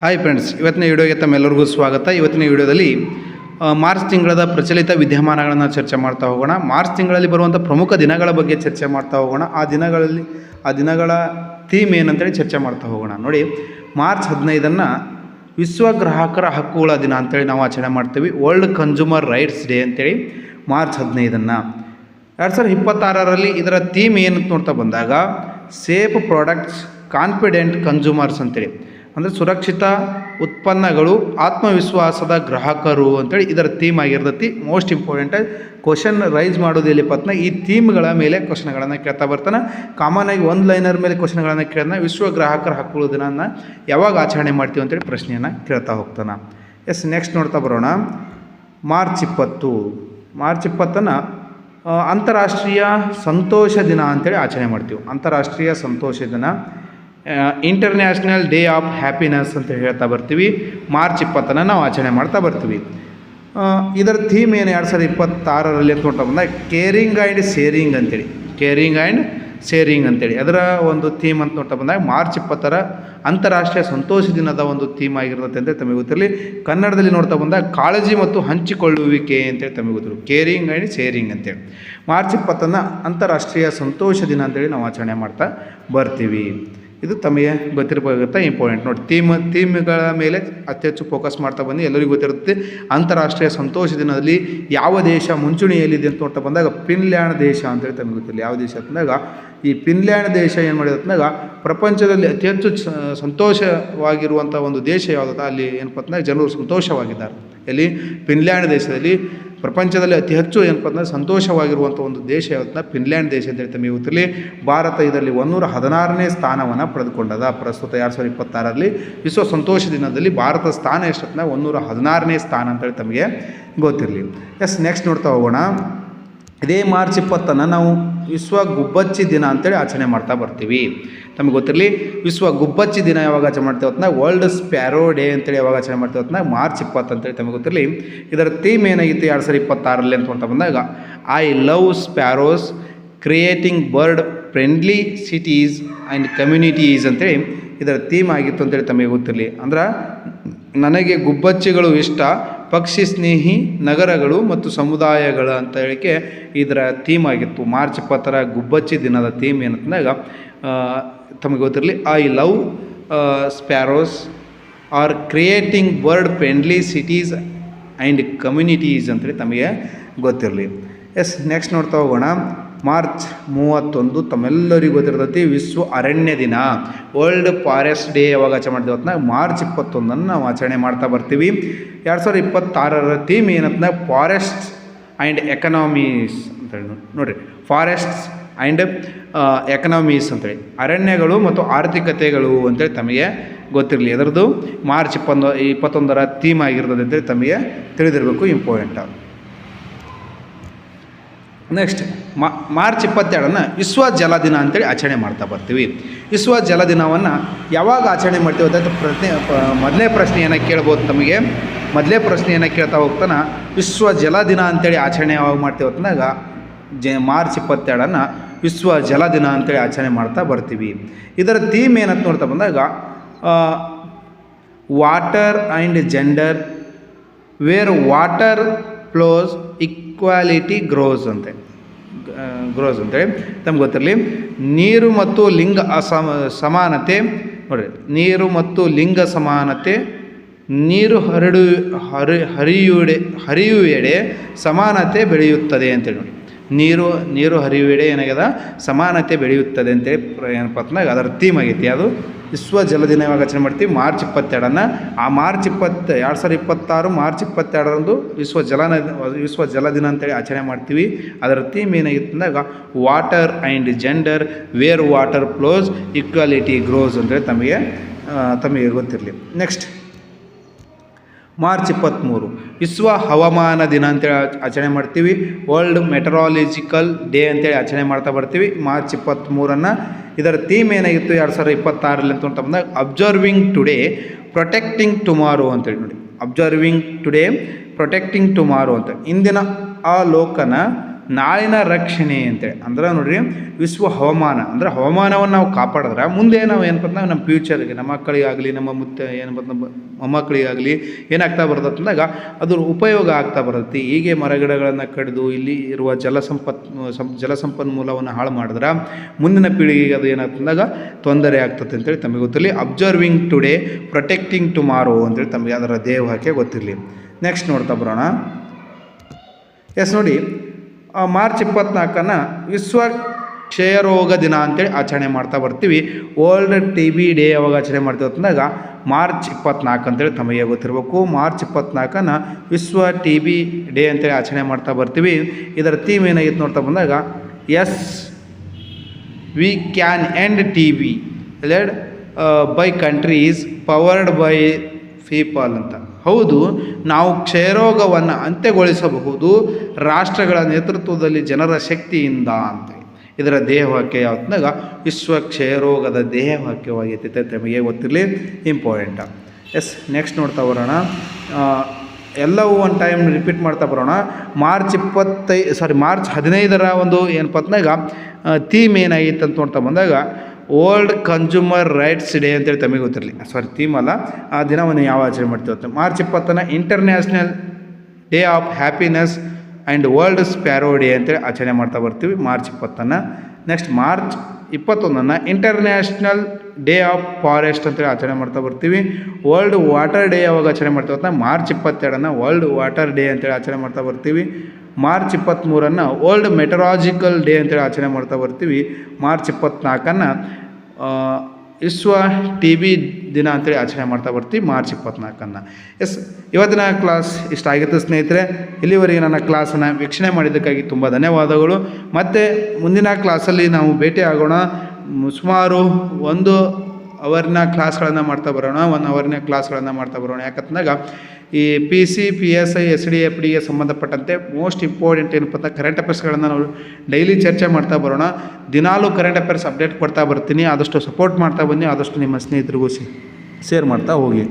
Hi friends, ಇವತ್ತಿನ ವಿಡಿಯೋಗೆ ತಮ್ಮೆಲ್ಲರಿಗೂ ಸ್ವಾಗತ. ಇವತ್ತಿನ ವಿಡಿಯೋದಲ್ಲಿ ಮಾರ್ಚ್ ತಿಂಗಳದ ಪ್ರಚಲಿತ ವಿದ್ಯಮಾನಗಳನ್ನು ಚರ್ಚೆ ಮಾಡ್ತಾ ಹೋಗೋಣ. ಮಾರ್ಚ್ ತಿಂಗಳಲ್ಲಿ ಬರುವಂಥ ಪ್ರಮುಖ ದಿನಗಳ ಬಗ್ಗೆ ಚರ್ಚೆ ಮಾಡ್ತಾ ಹೋಗೋಣ. ಆ ದಿನಗಳ ಥೀಮ್ ಏನಂತೇಳಿ ಚರ್ಚೆ ಮಾಡ್ತಾ ಹೋಗೋಣ. ನೋಡಿ, ಮಾರ್ಚ್ 15 ವಿಶ್ವ ಗ್ರಾಹಕರ ಹಕ್ಕುಗಳ ದಿನ ಅಂತೇಳಿ ನಾವು ಆಚರಣೆ ಮಾಡ್ತೀವಿ. ವರ್ಲ್ಡ್ ಕನ್ಸ್ಯೂಮರ್ ರೈಟ್ಸ್ ಡೇ ಅಂತೇಳಿ ಮಾರ್ಚ್ 15 2026 ಇದರ ಥೀಮ್ ಏನಂತ ನೋಡ್ತಾ ಬಂದಾಗ ಸೇಫ್ ಪ್ರಾಡಕ್ಟ್ಸ್ ಕಾನ್ಫಿಡೆಂಟ್ ಕನ್ಸ್ಯೂಮರ್ಸ್ ಅಂತೇಳಿ, ಅಂದರೆ ಸುರಕ್ಷಿತ ಉತ್ಪನ್ನಗಳು ಆತ್ಮವಿಶ್ವಾಸದ ಗ್ರಾಹಕರು ಅಂತೇಳಿ ಇದರ ಥೀಮ್ ಆಗಿರ್ತೈತಿ. ಮೋಸ್ಟ್ ಇಂಪಾರ್ಟೆಂಟ್ ಕ್ವಶನ್ ರೈಸ್ ಮಾಡೋದು ಎಲ್ಲಿ ಪತ್ನ ಈ ಥೀಮ್ಗಳ ಮೇಲೆ ಕ್ವಶನ್ಗಳನ್ನು ಕೇಳ್ತಾ ಬರ್ತಾನೆ. ಕಾಮನ್ ಆಗಿ ಒಂದು ಲೈನರ್ ಮೇಲೆ ಕ್ವಶನ್ಗಳನ್ನು ಕೇಳಿದ ವಿಶ್ವ ಗ್ರಾಹಕರ ಹಕ್ಕುಗಳ ದಿನನ ಯಾವಾಗ ಆಚರಣೆ ಮಾಡ್ತೀವಿ ಅಂತೇಳಿ ಪ್ರಶ್ನೆಯನ್ನು ಕೇಳ್ತಾ ಹೋಗ್ತಾನೆ. ನೆಕ್ಸ್ಟ್ ನೋಡ್ತಾ ಬರೋಣ. ಮಾರ್ಚ್ 20 ಅಂತಾರಾಷ್ಟ್ರೀಯ ಸಂತೋಷ ದಿನ ಅಂತೇಳಿ ಆಚರಣೆ ಮಾಡ್ತೀವಿ. ಅಂತಾರಾಷ್ಟ್ರೀಯ ಸಂತೋಷ ದಿನ, ಇಂಟರ್ನ್ಯಾಷನಲ್ ಡೇ ಆಫ್ ಹ್ಯಾಪಿನೆಸ್ ಅಂತ ಹೇಳ್ತಾ ಬರ್ತೀವಿ. ಮಾರ್ಚ್ 20 ನಾವು ಆಚರಣೆ ಮಾಡ್ತಾ ಬರ್ತೀವಿ. ಇದರ ಥೀಮ್ ಏನು 2026 ಅಂತ ನೋಡ್ತಾ ಬಂದಾಗ ಕೇರಿಂಗ್ ಆ್ಯಂಡ್ ಶೇರಿಂಗ್ ಅಂತೇಳಿ ಅದರ ಒಂದು ಥೀಮ್ ಅಂತ ನೋಡ್ತಾ ಬಂದಾಗ ಮಾರ್ಚ್ 20 ಅಂತಾರಾಷ್ಟ್ರೀಯ ಸಂತೋಷ ದಿನದ ಒಂದು ಥೀಮ್ ಆಗಿರ್ತದೆ ಅಂತ ತಮಗೆ ಗೊತ್ತಿರಲಿ. ಕನ್ನಡದಲ್ಲಿ ನೋಡ್ತಾ ಬಂದಾಗ ಕಾಳಜಿ ಮತ್ತು ಹಂಚಿಕೊಳ್ಳುವಿಕೆ ಅಂತೇಳಿ ತಮಗೆ ಗೊತ್ತಿರಲಿ. ಕೇರಿಂಗ್ ಆ್ಯಂಡ್ ಶೇರಿಂಗ್ ಅಂತೇಳಿ ಮಾರ್ಚ್ 20 ಅಂತಾರಾಷ್ಟ್ರೀಯ ಸಂತೋಷ ದಿನ ಅಂತೇಳಿ ನಾವು ಆಚರಣೆ ಮಾಡ್ತಾ ಬರ್ತೀವಿ. ಇದು ತಮಗೆ ಗೊತ್ತಿರಬೇಕಾಗುತ್ತೆ, ಇಂಪಾರ್ಟೆಂಟ್ ನೋಡಿ. ಥೀಮ್ಗಳ ಮೇಲೆ ಅತಿ ಹೆಚ್ಚು ಫೋಕಸ್ ಮಾಡ್ತಾ ಬಂದು ಎಲ್ಲರಿಗೂ ಗೊತ್ತಿರುತ್ತೆ. ಅಂತಾರಾಷ್ಟ್ರೀಯ ಸಂತೋಷ ದಿನದಲ್ಲಿ ಯಾವ ದೇಶ ಮುಂಚೂಣಿಯಲ್ಲಿದೆ ಅಂತ ನೋಡ್ತಾ ಬಂದಾಗ ಫಿನ್ಲ್ಯಾಂಡ್ ದೇಶ ಅಂತೇಳಿ ತಮಗೆ ಗೊತ್ತಿಲ್ಲ. ಯಾವ ದೇಶ ಅಂತಂದಾಗ ಈ ಫಿನ್ಲ್ಯಾಂಡ್ ದೇಶ ಏನು ಮಾಡಿದೆ ಅಂತಂದಾಗ ಪ್ರಪಂಚದಲ್ಲಿ ಅತಿ ಹೆಚ್ಚು ಸಂತೋಷವಾಗಿರುವಂಥ ಒಂದು ದೇಶ ಯಾವುದಾದ ಅಲ್ಲಿ ಏನಪ್ಪ ಅಂತಂದಾಗ ಜನರು ಸಂತೋಷವಾಗಿದ್ದಾರೆ. ಎಲ್ಲಿ? ಫಿನ್ಲ್ಯಾಂಡ್ ದೇಶದಲ್ಲಿ ಪ್ರಪಂಚದಲ್ಲಿ ಅತಿ ಹೆಚ್ಚು ಏನಪ್ಪ ಅಂದರೆ ಸಂತೋಷವಾಗಿರುವಂಥ ಒಂದು ದೇಶ ಯಾವತ್ತ ಫಿನ್ಲ್ಯಾಂಡ್ ದೇಶ ಅಂತೇಳಿ ತಮಗೆ ಗೊತ್ತಿರಲಿ. ಭಾರತ ಇದರಲ್ಲಿ 116ನೇ ಸ್ಥಾನವನ್ನು ಪಡೆದುಕೊಂಡದ. ಪ್ರಸ್ತುತ 2026 ವಿಶ್ವ ಸಂತೋಷ ದಿನದಲ್ಲಿ ಭಾರತ ಸ್ಥಾನ ಎಷ್ಟೊತ್ತಿನ 116ನೇ ಸ್ಥಾನ ಅಂತೇಳಿ ತಮಗೆ ಗೊತ್ತಿರಲಿ. ನೆಕ್ಸ್ಟ್ ನೋಡ್ತಾ ಹೋಗೋಣ. ಇದೇ ಮಾರ್ಚ್ 20 ನಾವು ವಿಶ್ವ ಗುಬ್ಬಚ್ಚಿ ದಿನ ಅಂತೇಳಿ ಆಚರಣೆ ಮಾಡ್ತಾ ಬರ್ತೀವಿ. ತಮಗೆ ಗೊತ್ತಿರಲಿ, ವಿಶ್ವ ಗುಬ್ಬಚ್ಚಿ ದಿನ ಯಾವಾಗ ಆಚರಣೆ ಮಾಡ್ತೀವಿ ಹೊತ್ತಿನ ವರ್ಲ್ಡ್ ಸ್ಪ್ಯಾರೋ ಡೇ ಅಂತೇಳಿ ಯಾವಾಗ ಆಚರಣೆ ಮಾಡ್ತೀವಿ ಹೊತ್ತಿನ ಮಾರ್ಚ್ 20 ಅಂತೇಳಿ ತಮಗೆ ಗೊತ್ತಿರಲಿ. ಇದರ ಥೀಮ್ ಏನಾಗಿತ್ತು 2026 ಅಂತ ನೋಡ್ತಾ ಬಂದಾಗ I love sparrows creating bird friendly cities and communities ಅಂತೇಳಿ ಇದರ ಥೀಮ್ ಆಗಿತ್ತು ಅಂತೇಳಿ ತಮಗೆ ಗೊತ್ತಿರಲಿ. ಅಂದ್ರೆ ನನಗೆ ಗುಬ್ಬಚ್ಚಿಗಳು ಇಷ್ಟ, ಪಕ್ಷಿ ಸ್ನೇಹಿ ನಗರಗಳು ಮತ್ತು ಸಮುದಾಯಗಳು ಅಂತ ಹೇಳಿಕೆ ಇದರ ಥೀಮ್ ಆಗಿತ್ತು. ಮಾರ್ಚ್ 20 ಗುಬ್ಬಚ್ಚಿ ದಿನದ ಥೀಮ್ ಏನಂತಂದಾಗ ತಮಗೆ ಗೊತ್ತಿರಲಿ I love sparrows are creating bird friendly cities and communities ಅಂತೇಳಿ ತಮಗೆ ಗೊತ್ತಿರಲಿ. ನೆಕ್ಸ್ಟ್ ನೋಡ್ತಾ ಹೋಗೋಣ. ಮಾರ್ಚ್ 31 ತಮ್ಮೆಲ್ಲರಿಗೂ ಗೊತ್ತಿರ್ತೈತಿ ವಿಶ್ವ ಅರಣ್ಯ ದಿನ, ವರ್ಲ್ಡ್ ಫಾರೆಸ್ಟ್ ಡೇ ಯಾವಾಗ ಆಚರಣೆ ಮಾಡ್ತೀವಿ ಹೊತ್ತಿನಾಗ ಮಾರ್ಚ್ 21 ನಾವು ಆಚರಣೆ ಮಾಡ್ತಾ ಬರ್ತೀವಿ. 2026 ಥೀಮ್ ಏನಂತ ಫಾರೆಸ್ಟ್ಸ್ ಆ್ಯಂಡ್ ಎಕನಾಮೀಸ್ ಅಂತೇಳಿ ನೋಡಿರಿ. ಫಾರೆಸ್ಟ್ಸ್ ಆ್ಯಂಡ್ ಎಕನಾಮೀಸ್ ಅಂತೇಳಿ ಅರಣ್ಯಗಳು ಮತ್ತು ಆರ್ಥಿಕತೆಗಳು ಅಂತೇಳಿ ತಮಗೆ ಗೊತ್ತಿರಲಿ. ಅದರದ್ದು ಮಾರ್ಚ್ 21 ಥೀಮ್ ಆಗಿರ್ತದೆ ಅಂತೇಳಿ ತಮಗೆ ತಿಳಿದಿರಬೇಕು, ಇಂಪಾರ್ಟೆಂಟ್. ನೆಕ್ಸ್ಟ್ ಮಾರ್ಚ್ 22 ವಿಶ್ವ ಜಲ ದಿನ ಅಂತೇಳಿ ಆಚರಣೆ ಮಾಡ್ತಾ ಬರ್ತೀವಿ. ವಿಶ್ವ ಜಲ ದಿನವನ್ನು ಯಾವಾಗ ಆಚರಣೆ ಮಾಡ್ತೀವಿ ಅಂತ ಮೊದಲನೇ ಪ್ರಶ್ನೆಯನ್ನು ಕೇಳ್ಬೋದು. ತಮಗೆ ಮೊದಲೇ ಪ್ರಶ್ನೆಯನ್ನು ಕೇಳ್ತಾ ಹೋಗ್ತಾನೆ ವಿಶ್ವ ಜಲ ದಿನ ಅಂತೇಳಿ ಆಚರಣೆ ಯಾವಾಗ ಮಾಡ್ತೀವಿ ಅಂತಂದಾಗ ಮಾರ್ಚ್ 22 ವಿಶ್ವ ಜಲ ದಿನ ಅಂತೇಳಿ ಆಚರಣೆ ಮಾಡ್ತಾ ಬರ್ತೀವಿ. ಇದರ ಥೀಮ್ ಏನಂತ ನೋಡ್ತಾ ಬಂದಾಗ water and gender where water flows equality grows ಅಂತೇಳಿ ತಮ್ಗೆ ಗೊತ್ತಿರಲಿ. ನೀರು ಮತ್ತು ಲಿಂಗ ಸಮಾನತೆ ನೋಡಿರಿ. ನೀರು ಮತ್ತು ಲಿಂಗ ಸಮಾನತೆ, ನೀರು ಹರಿಯುವೆಡೆ ಸಮಾನತೆ ಬೆಳೆಯುತ್ತದೆ ಅಂತೇಳಿ ನೋಡಿ. ನೀರು ಹರಿಯುವೆಡೆ ಏನಾಗ್ಯದ ಸಮಾನತೆ ಬೆಳೆಯುತ್ತದೆ ಅಂತೇಳಿ ಏನಪ್ಪ ಅಂತಂದಾಗ ಅದರ ಥೀಮ್ ಆಗೈತಿ. ಅದು ವಿಶ್ವ ಜಲ ದಿನ ಯಾವಾಗ ಆಚರಣೆ ಮಾಡ್ತೀವಿ ಮಾರ್ಚ್ 22. ಆ ಮಾರ್ಚ್ 2026 ಮಾರ್ಚ್ 22 ವಿಶ್ವ ಜಲ ದಿನ ಅಂತೇಳಿ ಆಚರಣೆ ಮಾಡ್ತೀವಿ. ಅದರ ಥೀಮ್ ಏನಾಗಿತ್ತು ಅಂದಾಗ water and gender where water flows equality grows ಅಂತೇಳಿ ತಮಗೆ ಗೊತ್ತಿರಲಿ. ನೆಕ್ಸ್ಟ್ ಮಾರ್ಚ್ 23 ವಿಶ್ವ ಹವಾಮಾನ ದಿನ ಅಂತೇಳಿ ಆಚರಣೆ ಮಾಡ್ತೀವಿ. ವರ್ಲ್ಡ್ ಮೆಟರಾಲಜಿಕಲ್ ಡೇ ಅಂತೇಳಿ ಆಚರಣೆ ಮಾಡ್ತಾ ಬರ್ತೀವಿ ಮಾರ್ಚ್ 23. ಇದರ ಥೀಮ್ ಏನಾಗಿತ್ತು 2026 ಅಂತ ಬಂದಾಗ ಅಬ್ಸರ್ವಿಂಗ್ ಟುಡೇ ಪ್ರೊಟೆಕ್ಟಿಂಗ್ ಟುಮಾರೋ ಅಂತೇಳಿ ನೋಡಿ. ಅಬ್ಸರ್ವಿಂಗ್ ಟುಡೇ ಪ್ರೊಟೆಕ್ಟಿಂಗ್ ಟುಮಾರೋ ಅಂತ ಇಂದಿನ ಅವಲೋಕನ ನಾಳಿನ ರಕ್ಷಣೆ ಅಂತೇಳಿ. ಅಂದ್ರೆ ನೋಡಿರಿ, ವಿಶ್ವ ಹವಾಮಾನ ಅಂದರೆ ಹವಾಮಾನವನ್ನು ನಾವು ಕಾಪಾಡಿದ್ರೆ ಮುಂದೆ ನಾವು ಏನಪ್ಪ ಅಂದ್ರೆ ನಮ್ಮ ಫ್ಯೂಚರ್ಗೆ, ನಮ್ಮ ಮಕ್ಕಳಿಗಾಗಲಿ, ನಮ್ಮ ಏನಪ್ಪ ನಮ್ಮ ಮೊಮ್ಮಕ್ಕಳಿಗಾಗಲಿ ಏನಾಗ್ತಾ ಬರ್ತದೆ ಅಂದಾಗ ಅದ್ರ ಉಪಯೋಗ ಆಗ್ತಾ ಬರುತ್ತೆ. ಹೀಗೆ ಮರಗಿಡಗಳನ್ನು ಕಡಿದು ಇಲ್ಲಿ ಇರುವ ಜಲಸಂಪನ್ಮೂಲವನ್ನು ಹಾಳು ಮಾಡಿದ್ರೆ ಮುಂದಿನ ಪೀಳಿಗೆಗೆ ಅದು ಏನಾಗ್ತಂದಾಗ ತೊಂದರೆ ಆಗ್ತದೆ ಅಂತೇಳಿ ತಮಗೆ ಗೊತ್ತಿರಲಿ. ಅಬ್ಸರ್ವಿಂಗ್ ಟುಡೇ ಪ್ರೊಟೆಕ್ಟಿಂಗ್ ಟುಮಾರೋ ಅಂತೇಳಿ ತಮಗೆ ಅದರ ದೇಹಕ್ಕೆ ಗೊತ್ತಿರಲಿ. ನೆಕ್ಸ್ಟ್ ನೋಡ್ತಾ ಬರೋಣ. ಎಸ್ ನೋಡಿ, ಮಾರ್ಚ್ 24 ವಿಶ್ವ ಕ್ಷಯರೋಗ ದಿನ ಅಂತೇಳಿ ಆಚರಣೆ ಮಾಡ್ತಾ ಬರ್ತೀವಿ. ವರ್ಲ್ಡ್ TB ಡೇ ಯಾವಾಗ ಆಚರಣೆ ಮಾಡ್ತೀವಿ ಅಂತಂದಾಗ ಮಾರ್ಚ್ 24 ಅಂತೇಳಿ ತಮಗೆ ಗೊತ್ತಿರಬೇಕು. ಮಾರ್ಚ್ 24 ವಿಶ್ವ TB ಡೇ ಅಂತೇಳಿ ಆಚರಣೆ ಮಾಡ್ತಾ ಬರ್ತೀವಿ. ಇದರ ಥೀಮ್ ಏನಾಗಿತ್ತು ನೋಡ್ತಾ ಬಂದಾಗ, yes we can end TB led by countries powered by people ಅಂತ. ಹೌದು, ನಾವು ಕ್ಷಯರೋಗವನ್ನು ಅಂತ್ಯಗೊಳಿಸಬಹುದು ರಾಷ್ಟ್ರಗಳ ನೇತೃತ್ವದಲ್ಲಿ ಜನರ ಶಕ್ತಿಯಿಂದ ಅಂತ. ಇದರ ದೇಹವಾಕ್ಯ ಯಾವತ್ತಾಗ ವಿಶ್ವ ಕ್ಷಯರೋಗದ ದೇಹವಾಕ್ಯವಾಗೈತೆ, ತಮಗೆ ಗೊತ್ತಿರಲಿ, ಇಂಪಾರ್ಟೆಂಟ್. ಎಸ್, ನೆಕ್ಸ್ಟ್ ನೋಡ್ತಾ ಬರೋಣ. ಎಲ್ಲವೂ ಒಂದು ಟೈಮ್ ರಿಪೀಟ್ ಮಾಡ್ತಾ ಬರೋಣ. ಮಾರ್ಚ್ 15 ಒಂದು ಏನಪ್ಪ ಅಂದಾಗ ಥೀಮ್ ಏನಾಗಿತ್ತು ಅಂತ ನೋಡ್ತಾ ಬಂದಾಗ ವರ್ಲ್ಡ್ ಕನ್ಸ್ಯೂಮರ್ ರೈಟ್ಸ್ ಡೇ ಅಂತೇಳಿ ತಮಗೆ ಗೊತ್ತಿರಲಿ. ಥೀಮ್ ಅಲ್ಲ, ಆ ದಿನವನ್ನು ಯಾವ ಆಚರಣೆ ಮಾಡ್ತೀವಿ ಅಂತ. March 20 international day of happiness and world sparrow day ಅಂತೇಳಿ ಆಚರಣೆ ಮಾಡ್ತಾ ಬರ್ತೀವಿ March 20. Next March 21 international day of forest ಅಂತೇಳಿ ಆಚರಣೆ ಮಾಡ್ತಾ ಬರ್ತೀವಿ. ವರ್ಲ್ಡ್ ವಾಟರ್ ಡೇ ಯಾವಾಗ ಆಚರಣೆ ಮಾಡ್ತೀವಿ ಅಂತ ಮಾರ್ಚ್ 22 ವರ್ಲ್ಡ್ ವಾಟರ್ ಡೇ ಅಂತೇಳಿ ಆಚರಣೆ ಮಾಡ್ತಾ ಬರ್ತೀವಿ. ಮಾರ್ಚ್ 23 ವರ್ಲ್ಡ್ ಮೆಟರಾಲಜಿಕಲ್ ಡೇ ಅಂತೇಳಿ ಆಚರಣೆ ಮಾಡ್ತಾ ಬರ್ತೀವಿ. ಮಾರ್ಚ್ 24 ವಿಶ್ವ TB ದಿನ ಅಂತೇಳಿ ಆಚರಣೆ ಮಾಡ್ತಾ ಬರ್ತೀವಿ ಮಾರ್ಚ್ 24. ಎಸ್, ಇವತ್ತಿನ ಕ್ಲಾಸ್ ಇಷ್ಟ ಆಗಿತ್ತು ಸ್ನೇಹಿತರೆ. ಇಲ್ಲಿವರೆಗೆ ನನ್ನ ಕ್ಲಾಸನ್ನು ವೀಕ್ಷಣೆ ಮಾಡಿದ್ದಕ್ಕಾಗಿ ತುಂಬ ಧನ್ಯವಾದಗಳು. ಮತ್ತು ಮುಂದಿನ ಕ್ಲಾಸಲ್ಲಿ ನಾವು ಭೇಟಿ ಆಗೋಣ. ಸುಮಾರು 1 ಅವರ್ನ ಕ್ಲಾಸ್ಗಳನ್ನು ಮಾಡ್ತಾ ಬರೋಣ. 1 ಅವರ್ನ ಕ್ಲಾಸ್ಗಳನ್ನು ಮಾಡ್ತಾ ಬರೋಣ. ಯಾಕಂತಂದಾಗ ಈ PC, PSI, SDFDಗೆ ಸಂಬಂಧಪಟ್ಟಂತೆ ಮೋಸ್ಟ್ ಇಂಪಾರ್ಟೆಂಟ್ ಏನಪ್ಪ ಅಂತ ಕರೆಂಟ್ ಅಫೇರ್ಸ್ಗಳನ್ನು ನಾವು ಡೈಲಿ ಚರ್ಚೆ ಮಾಡ್ತಾ ಬರೋಣ. ದಿನಾಲೂ ಕರೆಂಟ್ ಅಫೇರ್ಸ್ ಅಪ್ಡೇಟ್ ಕೊಡ್ತಾ ಬರ್ತೀನಿ. ಆದಷ್ಟು ಸಪೋರ್ಟ್ ಮಾಡ್ತಾ ಬನ್ನಿ. ಆದಷ್ಟು ನಿಮ್ಮ ಸ್ನೇಹಿತರಿಗೂ ಶೇರ್ ಮಾಡ್ತಾ ಹೋಗಿ.